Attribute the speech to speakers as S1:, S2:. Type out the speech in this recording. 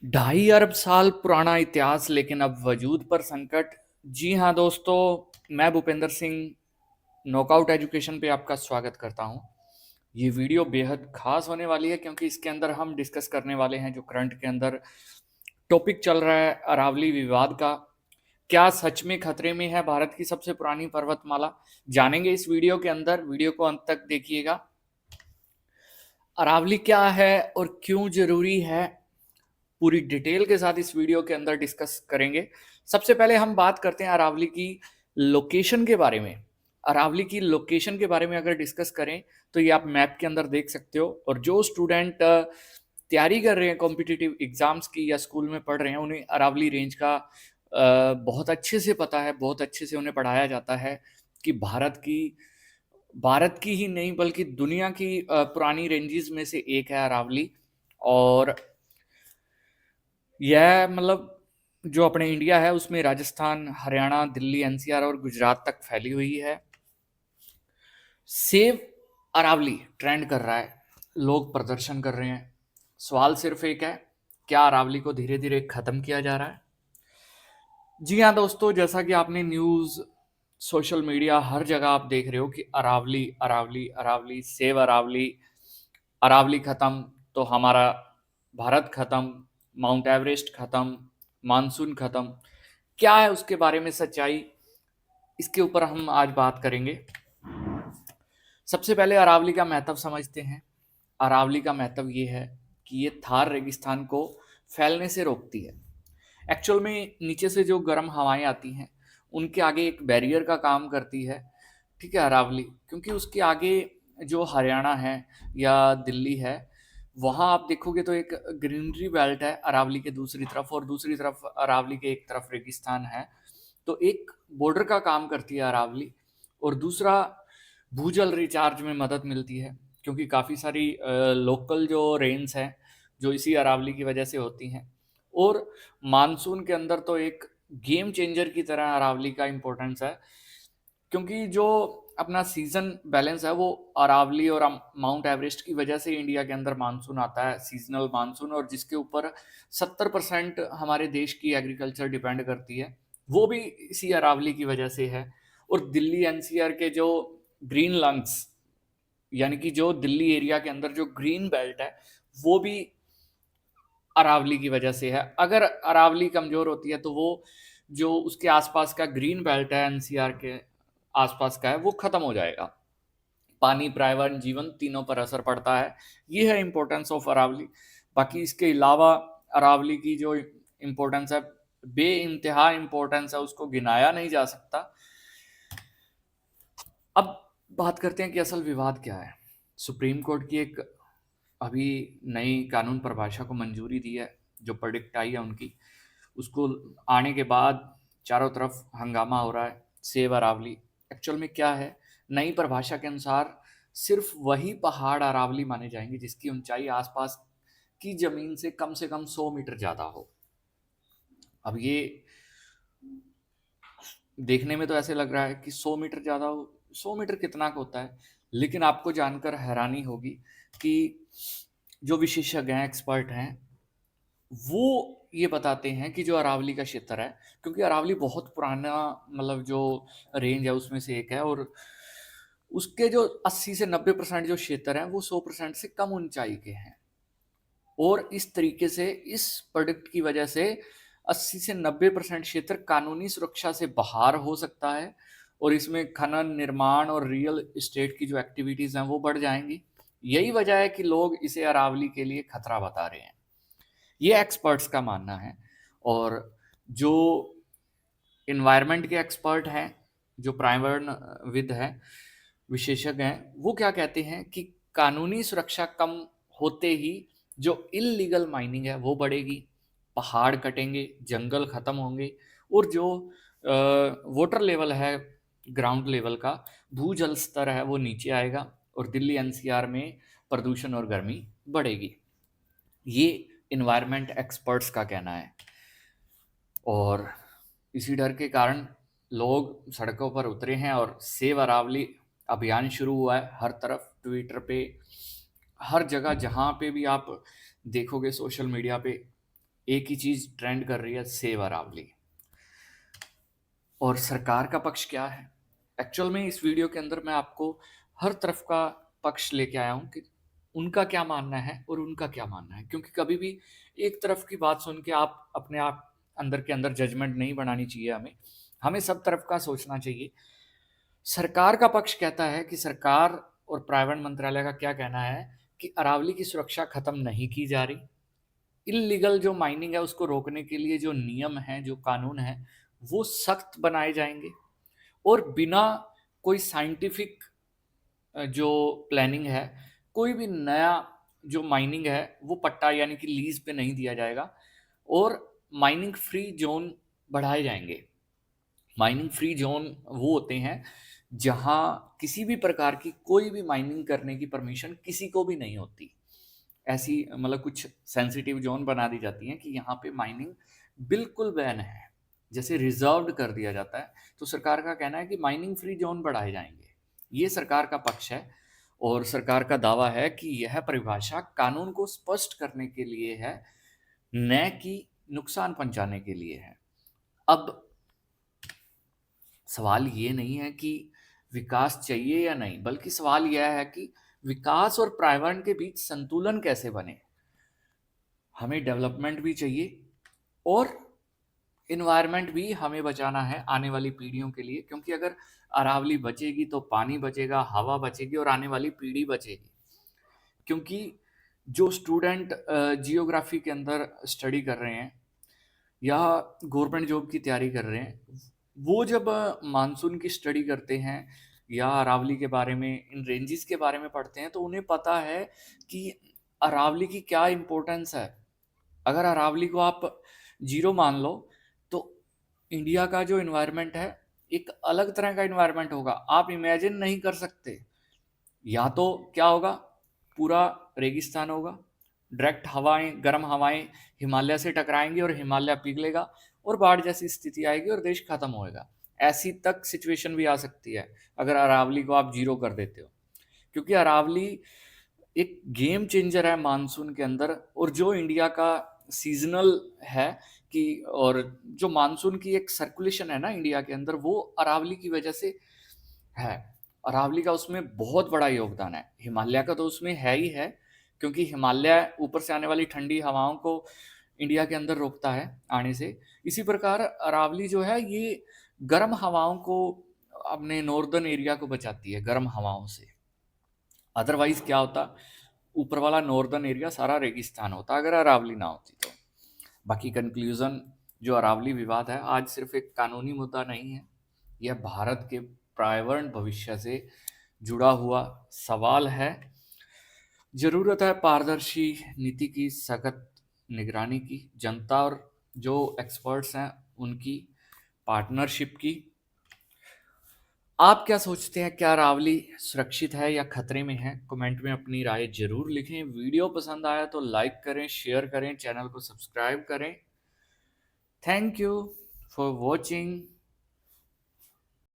S1: ढाई अरब साल पुराना इतिहास लेकिन अब वजूद पर संकट। जी हाँ दोस्तों, मैं भूपेंद्र सिंह नॉकआउट एजुकेशन पे आपका स्वागत करता हूँ। ये वीडियो बेहद खास होने वाली है क्योंकि इसके अंदर हम डिस्कस करने वाले हैं जो करंट के अंदर टॉपिक चल रहा है, अरावली विवाद का। क्या सच में खतरे में है भारत की सबसे पुरानी पर्वतमाला? जानेंगे इस वीडियो के अंदर। वीडियो को अंत तक देखिएगा। अरावली क्या है और क्यों जरूरी है, पूरी डिटेल के साथ इस वीडियो के अंदर डिस्कस करेंगे। सबसे पहले हम बात करते हैं अरावली की लोकेशन के बारे में। अरावली की लोकेशन के बारे में अगर डिस्कस करें तो ये आप मैप के अंदर देख सकते हो, और जो स्टूडेंट तैयारी कर रहे हैं कॉम्पिटिटिव एग्जाम्स की या स्कूल में पढ़ रहे हैं, उन्हें अरावली रेंज का बहुत अच्छे से पता है, बहुत अच्छे से उन्हें पढ़ाया जाता है कि भारत की ही नहीं बल्कि दुनिया की पुरानी रेंजेस में से एक है अरावली। और यह मतलब जो अपने इंडिया है उसमें राजस्थान, हरियाणा, दिल्ली, एनसीआर और गुजरात तक फैली हुई है। सेव अरावली ट्रेंड कर रहा है, लोग प्रदर्शन कर रहे हैं। सवाल सिर्फ एक है, क्या अरावली को धीरे धीरे खत्म किया जा रहा है? जी हाँ दोस्तों, जैसा कि आपने न्यूज़, सोशल मीडिया, हर जगह आप देख रहे हो कि अरावली अरावली अरावली, सेव अरावली। अरावली खत्म तो हमारा भारत खत्म, माउंट एवरेस्ट खत्म, मानसून खत्म। क्या है उसके बारे में सच्चाई, इसके ऊपर हम आज बात करेंगे। सबसे पहले अरावली का महत्व समझते हैं। अरावली का महत्व ये है कि ये थार रेगिस्तान को फैलने से रोकती है। एक्चुअल में नीचे से जो गर्म हवाएं आती हैं उनके आगे एक बैरियर का काम करती है, ठीक है, अरावली। क्योंकि उसके आगे जो हरियाणा है या दिल्ली है, वहाँ आप देखोगे तो एक ग्रीनरी बेल्ट है अरावली के दूसरी तरफ, और दूसरी तरफ अरावली के एक तरफ रेगिस्तान है। तो एक बॉर्डर का काम करती है अरावली, और दूसरा भूजल रिचार्ज में मदद मिलती है, क्योंकि काफ़ी सारी लोकल जो रेंस हैं जो इसी अरावली की वजह से होती हैं। और मानसून के अंदर तो एक गेम चेंजर की तरह अरावली का इम्पोर्टेंस है, क्योंकि जो अपना सीजन बैलेंस है वो अरावली और माउंट एवरेस्ट की वजह से इंडिया के अंदर मानसून आता है, सीजनल मानसून, और जिसके ऊपर 70% हमारे देश की एग्रीकल्चर डिपेंड करती है, वो भी इसी अरावली की वजह से है। और दिल्ली एनसीआर के जो ग्रीन लंग्स, यानी कि जो दिल्ली एरिया के अंदर जो ग्रीन बेल्ट है, वो भी अरावली की वजह से है। अगर अरावली कमजोर होती है तो वो जो उसके आसपास का ग्रीन बेल्ट है एनसीआर के आसपास का है, वो खत्म हो जाएगा। पानी, पर्यावरण, जीवन, तीनों पर असर पड़ता है। ये है इम्पोर्टेंस ऑफ अरावली। बाकी इसके अलावा अरावली की जो इम्पोर्टेंस है, बे इंतहा इम्पोर्टेंस है, उसको गिनाया नहीं जा सकता। अब बात करते हैं कि असल विवाद क्या है। सुप्रीम कोर्ट की एक अभी नई कानून परिभाषा को मंजूरी दी है, जो प्रोडिक्ट आई है उनकी, उसको आने के बाद चारों तरफ हंगामा हो रहा है। सेव अरावली एक्चुअल में क्या है? नई परिभाषा के अनुसार सिर्फ वही पहाड़ अरावली माने जाएंगे जिसकी ऊंचाई आसपास की जमीन से कम 100 मीटर ज्यादा हो। अब ये देखने में तो ऐसे लग रहा है कि 100 मीटर ज़्यादा हो। 100 मीटर कितना का होता है? लेकिन आपको जानकर हैरानी होगी कि जो विशेषज्ञ हैं, एक्सपर्ट हैं, वो ये बताते हैं कि जो अरावली का क्षेत्र है, क्योंकि अरावली बहुत पुराना मतलब जो रेंज है उसमें से एक है, और उसके जो 80 से 90% जो क्षेत्र हैं वो 100% से कम ऊंचाई के हैं। और इस तरीके से इस प्रोडक्ट की वजह से 80 से 90% क्षेत्र कानूनी सुरक्षा से बाहर हो सकता है, और इसमें खनन, निर्माण और रियल एस्टेट की जो एक्टिविटीज़ हैं वो बढ़ जाएंगी। यही वजह है कि लोग इसे अरावली के लिए खतरा बता रहे हैं। ये एक्सपर्ट्स का मानना है। और जो इन्वायरमेंट के एक्सपर्ट हैं, जो पर्यावरणविद हैं, विशेषज्ञ हैं, वो क्या कहते हैं कि कानूनी सुरक्षा कम होते ही जो इलीगल माइनिंग है वो बढ़ेगी, पहाड़ कटेंगे, जंगल खत्म होंगे, और जो वाटर लेवल है, ग्राउंड लेवल का भूजल स्तर है वो नीचे आएगा, और दिल्ली एनसीआर में प्रदूषण और गर्मी बढ़ेगी। ये इन्वायरमेंट एक्सपर्ट्स का कहना है। और इसी डर के कारण लोग सड़कों पर उतरे हैं, और सेव अरावली अभियान शुरू हुआ है। हर तरफ ट्विटर पे, हर जगह जहाँ पे भी आप देखोगे सोशल मीडिया पे, एक ही चीज ट्रेंड कर रही है, सेव अरावली। और सरकार का पक्ष क्या है? एक्चुअल में इस वीडियो के अंदर मैं आपको हर तरफ का पक्ष लेके आया हूँ कि उनका क्या मानना है और उनका क्या मानना है, क्योंकि कभी भी एक तरफ की बात सुन के आप अपने आप अंदर के अंदर जजमेंट नहीं बनानी चाहिए। हमें हमें सब तरफ का सोचना चाहिए। सरकार का पक्ष कहता है कि सरकार और प्राइवेट मंत्रालय का क्या कहना है कि अरावली की सुरक्षा खत्म नहीं की जा रही। इल्लीगल जो माइनिंग है उसको रोकने के लिए जो नियम है, जो कानून है, वो सख्त बनाए जाएंगे। और बिना कोई साइंटिफिक जो प्लानिंग है, कोई भी नया जो माइनिंग है वो पट्टा यानी कि लीज पे नहीं दिया जाएगा। और माइनिंग फ्री जोन बढ़ाए जाएंगे। माइनिंग फ्री जोन वो होते हैं जहां किसी भी प्रकार की कोई भी माइनिंग करने की परमिशन किसी को भी नहीं होती। ऐसी मतलब कुछ सेंसिटिव जोन बना दी जाती हैं कि यहाँ पे माइनिंग बिल्कुल बैन है, जैसे रिजर्व्ड कर दिया जाता है। तो सरकार का कहना है कि माइनिंग फ्री जोन बढ़ाए जाएंगे। ये सरकार का पक्ष है। और सरकार का दावा है कि यह परिभाषा कानून को स्पष्ट करने के लिए है, न कि नुकसान पहुंचाने के लिए है। अब सवाल ये नहीं है कि विकास चाहिए या नहीं, बल्कि सवाल यह है कि विकास और पर्यावरण के बीच संतुलन कैसे बने। हमें डेवलपमेंट भी चाहिए और इन्वायरमेंट भी हमें बचाना है आने वाली पीढ़ियों के लिए, क्योंकि अगर अरावली बचेगी तो पानी बचेगा, हवा बचेगी और आने वाली पीढ़ी बचेगी। क्योंकि जो स्टूडेंट जियोग्राफी के अंदर स्टडी कर रहे हैं या गवर्नमेंट जॉब की तैयारी कर रहे हैं, वो जब मानसून की स्टडी करते हैं या अरावली के बारे में, इन रेंजेस के बारे में पढ़ते हैं, तो उन्हें पता है कि अरावली की क्या इम्पोर्टेंस है। अगर अरावली को आप जीरो मान लो तो इंडिया का जो इन्वायरमेंट है एक अलग तरह का इन्वायरमेंट होगा, आप इमेजिन नहीं कर सकते। या तो क्या होगा, पूरा रेगिस्तान होगा, डायरेक्ट हवाएं, गर्म हवाएं हिमालय से टकराएंगी और हिमालय पिघलेगा और बाढ़ जैसी स्थिति आएगी और देश खत्म होएगा। ऐसी तक सिचुएशन भी आ सकती है अगर अरावली को आप जीरो कर देते हो। क्योंकि अरावली एक गेम चेंजर है मानसून के अंदर, और जो इंडिया का सीजनल है कि, और जो मानसून की एक सर्कुलेशन है ना इंडिया के अंदर, वो अरावली की वजह से है। अरावली का उसमें बहुत बड़ा योगदान है। हिमालय का तो उसमें है ही है, क्योंकि हिमालय ऊपर से आने वाली ठंडी हवाओं को इंडिया के अंदर रोकता है आने से। इसी प्रकार अरावली जो है ये गर्म हवाओं को, अपने नॉर्दर्न एरिया को बचाती है गर्म हवाओं से। अदरवाइज क्या होता, ऊपर वाला नॉर्दर्न एरिया सारा रेगिस्तान होता अगर अरावली ना होती तो। बाकी कंक्लूजन, जो अरावली विवाद है आज सिर्फ एक कानूनी मुद्दा नहीं है, यह भारत के पर्यावरण भविष्य से जुड़ा हुआ सवाल है। जरूरत है पारदर्शी नीति की, सख्त निगरानी की, जनता और जो एक्सपर्ट्स हैं उनकी पार्टनरशिप की। आप क्या सोचते हैं, क्या अरावली सुरक्षित है या खतरे में है? कमेंट में अपनी राय जरूर लिखें। वीडियो पसंद आया तो लाइक करें, शेयर करें, चैनल को सब्सक्राइब करें। Thank you for watching.